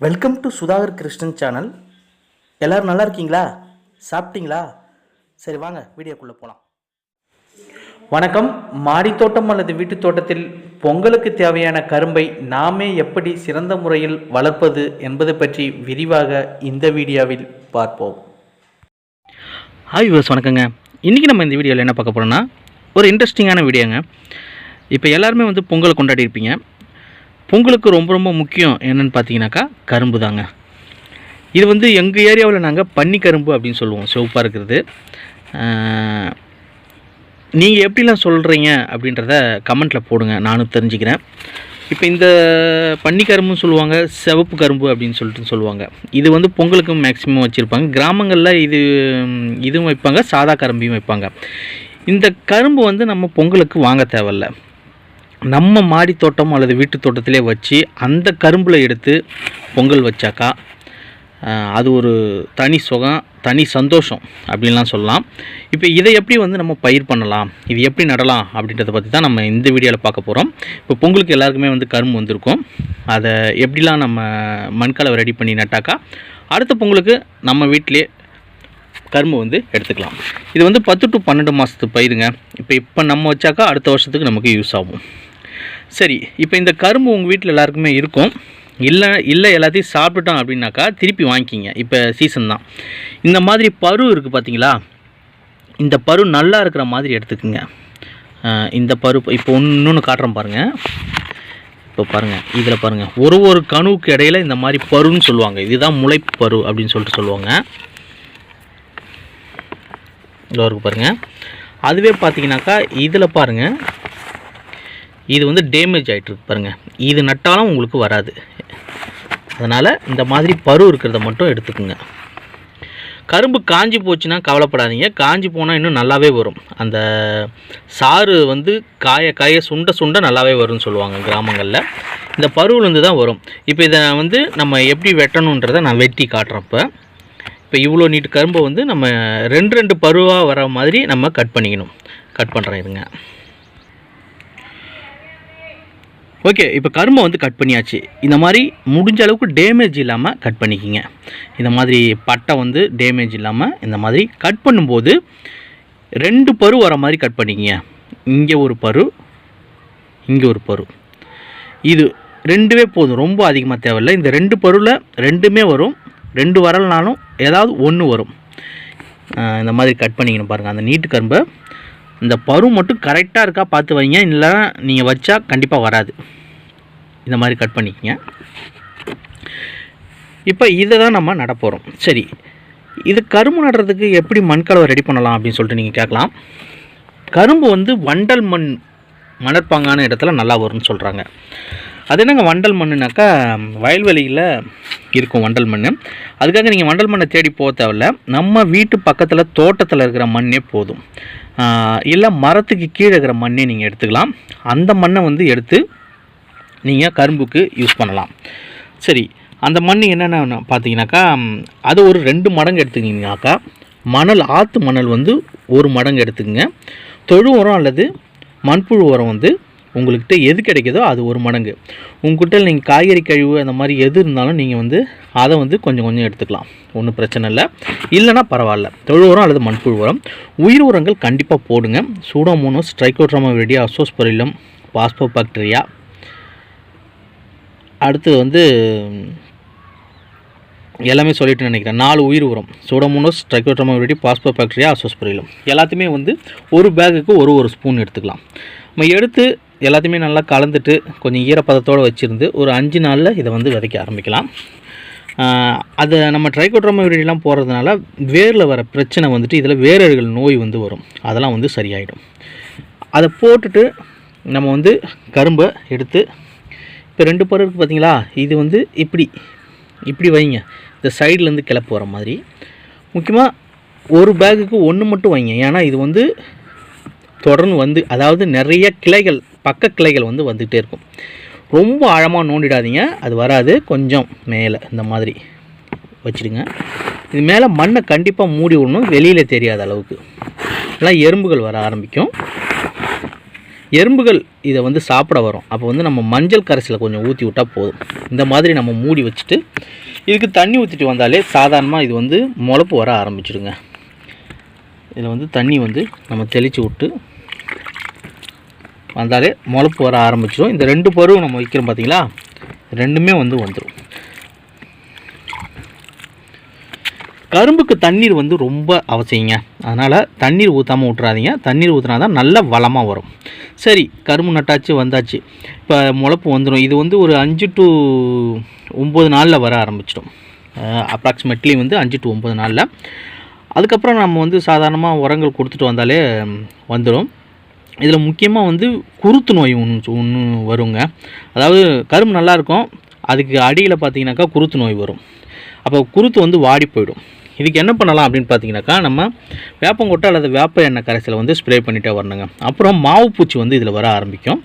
Welcome to Sudhakar Krishnan channel. எல்லோரும் நல்லா இருக்கீங்களா? சாப்பிட்டீங்களா? சரி, வாங்க வீடியோக்குள்ளே போகலாம். வணக்கம். மாடி தோட்டம் அல்லது வீட்டு தோட்டத்தில் பொங்கலுக்கு தேவையான கரும்பை நாமே எப்படி சிறந்த முறையில் வளர்ப்பது என்பது பற்றி விரிவாக இந்த வீடியோவில் பார்ப்போம். ஹாய் வியூவர்ஸ், வணக்கங்க. இன்றைக்கி நம்ம இந்த வீடியோவில் என்ன பார்க்க போகிறோம்னா, ஒரு இன்ட்ரெஸ்டிங்கான வீடியோங்க. இப்போ எல்லாருமே பொங்கல் கொண்டாடி இருப்பீங்க. பொங்கலுக்கு ரொம்ப முக்கியம் என்னென்னு பார்த்தீங்கன்னாக்கா கரும்பு தாங்க. இது எங்கள் ஏரியாவில் நாங்கள் பன்னி கரும்பு அப்படின்னு சொல்லுவோம், சிவப்பாக இருக்கிறது. நீங்கள் எப்படிலாம் சொல்கிறீங்க அப்படின்றத கமெண்ட்டில் போடுங்க, நானும் தெரிஞ்சுக்கிறேன். இப்போ இந்த பன்னி கரும்புன்னு சொல்லுவாங்க, சிவப்பு கரும்பு அப்படின்னு சொல்லுவாங்க. இது பொங்கலுக்கு மேக்ஸிமம் வச்சுருப்பாங்க. கிராமங்களில் இதுவும் வைப்பாங்க, சாதா கரும்பையும் வைப்பாங்க. இந்த கரும்பு நம்ம பொங்கலுக்கு வாங்க தேவையில்லை. நம்ம மாடி தோட்டம் அல்லது வீட்டு தோட்டத்திலே வச்சு அந்த கரும்பில் எடுத்து பொங்கல் வச்சாக்கா அது ஒரு தனி சுகம், தனி சந்தோஷம் அப்படின்லாம் சொல்லலாம். இப்போ இதை எப்படி நம்ம பயிர் பண்ணலாம், இது எப்படி நடலாம் அப்படின்றத பற்றி தான் நம்ம இந்த வீடியோவில் பார்க்க போகிறோம். இப்போ பொங்கலுக்கு எல்லாருக்குமே கரும்பு வந்திருக்கும். அதை எப்படிலாம் நம்ம மண்கலவை ரெடி பண்ணி நட்டாக்கா அடுத்த பொங்கலுக்கு நம்ம வீட்டிலே கரும்பு எடுத்துக்கலாம். இது 10 to 12 மாதத்து பயிருங்க. இப்போ நம்ம வச்சாக்கா அடுத்த வருஷத்துக்கு நமக்கு யூஸ் ஆகும். சரி, இப்போ இந்த கரும்பு உங்கள் வீட்டில் எல்லாருக்குமே இருக்கும். இல்லை எல்லாத்தையும் சாப்பிட்டுட்டோம் அப்படின்னாக்கா திருப்பி வாங்கிக்கிங்க. இப்போ சீசன் தான். இந்த மாதிரி பரு இருக்குது பார்த்தீங்களா, இந்த பரு நல்லா இருக்கிற மாதிரி எடுத்துக்குங்க. இந்த பரு இப்போ இன்னொன்று காட்டுறோம் பாருங்கள். இப்போ பாருங்கள், இதில் பாருங்கள், ஒரு கணுவுக்கு இடையில் இந்த மாதிரி பருன்னு சொல்லுவாங்க. இதுதான் முளைப்பரு அப்படின்னு சொல்லுவாங்க. இருக்கு பாருங்கள். அதுவே பார்த்தீங்கன்னாக்கா இதில் பாருங்கள், இது டேமேஜ் ஆகிட்டுருக்கு பாருங்கள். இது நட்டாலும் உங்களுக்கு வராது. அதனால் இந்த மாதிரி பரு இருக்கிறத மட்டும் எடுத்துக்குங்க. கரும்பு காஞ்சி போச்சுன்னா கவலைப்படாதீங்க. காஞ்சி போனால் இன்னும் நல்லாவே வரும். அந்த சாறு காய சுண்ட நல்லாவே வரும்னு சொல்லுவாங்க கிராமங்களில். இந்த பருவிலேருந்து தான் வரும். இப்போ இதை நம்ம எப்படி வெட்டணுன்றதை நான் வெட்டி காட்டுறப்ப, இப்போ இவ்வளோ நீட்டு கரும்பை நம்ம ரெண்டு பருவாக வர மாதிரி நம்ம கட் பண்ணிக்கணும். கட் பண்ணுறேன் இருங்க. ஓகே, இப்போ கரும்பை கட் பண்ணியாச்சு. இந்த மாதிரி முடிஞ்ச அளவுக்கு டேமேஜ் இல்லாமல் கட் பண்ணிக்கிங்க. இந்த மாதிரி பட்டை டேமேஜ் இல்லாமல் இந்த மாதிரி கட் பண்ணும்போது 2 பரு வர மாதிரி கட் பண்ணிக்கிங்க. இங்கே ஒரு பரு, இங்கே ஒரு பரு. இது 2வே போதும், ரொம்ப அதிகமாக தேவையில்லை. இந்த 2 பருவில் 2மே வரும். 2 வரலனாலும் ஏதாவது 1 வரும். இந்த மாதிரி கட் பண்ணிக்கணும் பாருங்கள். அந்த நீட்டு கரும்பை இந்த பரு மட்டும் கரெக்டாக இருக்கா பார்த்து வைங்க, இல்லைனா நீங்கள் வச்சா கண்டிப்பாக வராது. இந்த மாதிரி கட் பண்ணிக்கங்க. இப்போ இதை தான் நம்ம நட போகிறோம். சரி, இது கரும்பு நடுறதுக்கு எப்படி மண்கலவை ரெடி பண்ணலாம் அப்படின்னு சொல்லிட்டு நீங்கள் கேட்கலாம். கரும்பு வண்டல் மணற்பாங்கான இடத்துல நல்லா வரும்னு சொல்கிறாங்க. அது என்னங்க வண்டல் மண்ணுனாக்கா, வயல்வெளியில் இருக்கும் வண்டல் மண். அதுக்காக நீங்கள் வண்டல் மண்ணை தேடி போக தேவையில்ல. நம்ம வீட்டு பக்கத்தில் தோட்டத்தில் இருக்கிற மண்ணே போதும். இல்லை மரத்துக்கு கீழே இருக்கிற மண்ணே நீங்கள் எடுத்துக்கலாம். அந்த மண்ணை எடுத்து நீங்கள் கரும்புக்கு யூஸ் பண்ணலாம். சரி, அந்த மண் என்னென்ன பார்த்தீங்கன்னாக்கா, அது ஒரு 2 மடங்கு எடுத்துக்கிங்கனாக்கா, மணல், ஆற்று மணல் 1 மடங்கு எடுத்துக்கங்க. தொழு உரம் அல்லது மண்புழு உரம் உங்கள்கிட்ட எது கிடைக்குதோ அது 1 மடங்கு. உங்கள்கிட்ட நீங்கள் காய்கறி கழிவு அந்த மாதிரி எது இருந்தாலும் நீங்கள் அதை கொஞ்சம் எடுத்துக்கலாம், ஒன்றும் பிரச்சனை இல்லை. இல்லைனா பரவாயில்ல. தொழு உரம் அல்லது மண்புழு உரம். உயிர் உரங்கள் கண்டிப்பாக போடுங்க. Pseudomonas, Trichoderma viride, Azospirillum, phosphobacteria. அடுத்து எல்லாமே சொல்லிட்டு நினைக்கிறேன். 4 உயிர் உரம்: Pseudomonas, Trichoderma viride, phosphobacteria, Azospirillum. எல்லாத்தையுமே ஒரு பேக்குக்கு ஒரு ஸ்பூன் எடுத்துக்கலாம். நம்ம எடுத்து எல்லாத்தையுமே நல்லா கலந்துட்டு கொஞ்சம் ஈரப்பதத்தோடு வச்சுருந்து ஒரு 5 நாளில் இதை விதைக்க ஆரம்பிக்கலாம். அது நம்ம ட்ரைகோட்ராமா விரிடிலாம் போடுறதுனால வேரில் வர பிரச்சனை இதில் வேரழுகல் நோய் வரும். அதெல்லாம் சரியாயிடும். அதை போட்டுட்டு நம்ம கரும்பை எடுத்து, இப்போ 2 பரு இருக்குது பார்த்தீங்களா, இது இப்படி வைங்க. இந்த சைட்லேருந்து கிளப்பு வர மாதிரி. முக்கியமாக ஒரு பேக்குக்கு 1 மட்டும் வைங்க. ஏன்னா இது தொடர்ந்து அதாவது நிறைய கிளைகள், பக்க கிளைகள் வந்துகிட்டே இருக்கும். ரொம்ப ஆழமாக நோண்டிடாதீங்க, அது வராது. கொஞ்சம் மேலே இந்த மாதிரி வச்சுடுங்க. இது மேலே மண்ணை கண்டிப்பாக மூடி விடணும், வெளியில் தெரியாத அளவுக்கு. எல்லாம் எறும்புகள் வர ஆரம்பிக்கும். எறும்புகள் இதை வந்து சாப்பிட வரும். அப்போ வந்து நம்ம மஞ்சள் கரைசலை கொஞ்சம் ஊற்றி விட்டால் போதும். இந்த மாதிரி நம்ம மூடி வச்சுட்டு இதுக்கு தண்ணி ஊற்றிட்டு வந்தாலே சாதாரணமாக இது வந்து முளைப்பு வர ஆரம்பிச்சிடுங்க. இதில் வந்து தண்ணி வந்து நம்ம தெளித்து விட்டு வந்தாலே முளைப்பு வர ஆரம்பிச்சிடும். இந்த 2 பருவம் நம்ம வைக்கிறோம் பார்த்தீங்களா, ரெண்டுமே வந்து வந்துடும். கரும்புக்கு தண்ணீர் வந்து ரொம்ப அவசியங்க. அதனால் தண்ணீர் ஊற்றாமல் விட்றாதீங்க. தண்ணீர் ஊற்றினா தான் நல்ல வளமாக வரும். சரி, கரும்பு நட்டாச்சு வந்தாச்சு, இப்போ முளைப்பு வந்துடும். இது வந்து ஒரு 5 to 9 நாளில் வர ஆரம்பிச்சிடும். அப்ராக்சிமேட்லி வந்து 5 to 9 நாளில். அதுக்கப்புறம் நம்ம வந்து சாதாரணமாக உரங்கள் கொடுத்துட்டு வந்தாலே வந்துடும். இதில் முக்கியமாக வந்து குருத்து நோய் ஒன்று வருங்க. அதாவது கரும்பு நல்லாயிருக்கும், அதுக்கு அடியில் பார்த்தீங்கன்னாக்கா குருத்து நோய் வரும். அப்போ குருத்து வந்து வாடி போயிடும். இதுக்கு என்ன பண்ணலாம் அப்படின்னு பார்த்தீங்கன்னாக்கா, நம்ம வேப்பங்கொட்டை அல்லது வேப்ப எண்ணெய் கரைசலை வந்து ஸ்ப்ரே பண்ணிகிட்டே வரணுங்க. அப்புறம் மாவு பூச்சி வந்து இதில் வர ஆரம்பிக்கும்.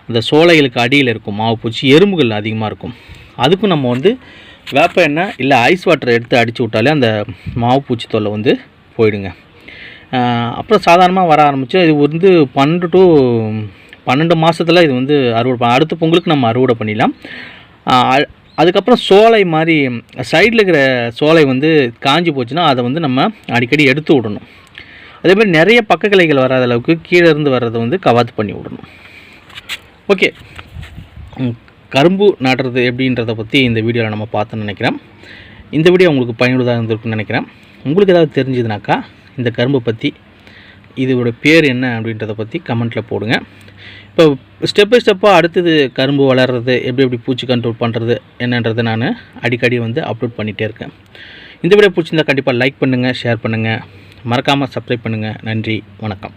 அந்த சோலைகளுக்கு அடியில் இருக்கும் மாவு பூச்சி, எறும்புகள் அதிகமாக இருக்கும். அதுக்கும் நம்ம வந்து வேப்ப எண்ணெய் இல்லை ஐஸ் வாட்டரை எடுத்து அடித்து விட்டாலே அந்த மாவு பூச்சி தொல்லை வந்து போயிடுங்க. அப்புறம் சாதாரணமாக வர ஆரம்பிச்சு இது வந்து 12 to 12 மாதத்தில் இது வந்து அறுவடை, அடுத்த பொங்கலுக்கு நம்ம அறுவடை பண்ணிடலாம். அதுக்கப்புறம் சோலை மாதிரி சைடில் இருக்கிற சோலை வந்து காஞ்சி போச்சுன்னா அதை வந்து நம்ம அடிக்கடி எடுத்து விடணும். அதேமாதிரி நிறைய பக்க கிளைகள் வராத அளவுக்கு கீழே இருந்து வர்றதை வந்து கவாத்து பண்ணி விடணும். ஓகே, கரும்பு நடுறது எப்படின்றத பற்றி இந்த வீடியோவில் நம்ம பார்த்துன்னு நினைக்கிறேன். இந்த வீடியோ உங்களுக்கு பயனுள்ளதாக இருந்திருக்குன்னு நினைக்கிறேன். உங்களுக்கு ஏதாவது தெரிஞ்சதுனாக்கா இந்த கரும்பை பற்றி, இதோட பேர் என்ன அப்படின்றத பற்றி கமெண்ட்டில் போடுங்க. இப்போ ஸ்டெப் பை ஸ்டெப்பாக அடுத்தது கரும்பு வளர்கிறது, எப்படி பூச்சி கண்ட்ரோல் பண்ணுறது என்னன்றதை நான் அடிக்கடி வந்து அப்லோட் பண்ணிகிட்டே இருக்கேன். இந்த வீடியோ பிடிச்சிருந்தால் கண்டிப்பாக லைக் பண்ணுங்கள், ஷேர் பண்ணுங்கள், மறக்காமல் சப்ஸ்கிரைப் பண்ணுங்கள். நன்றி, வணக்கம்.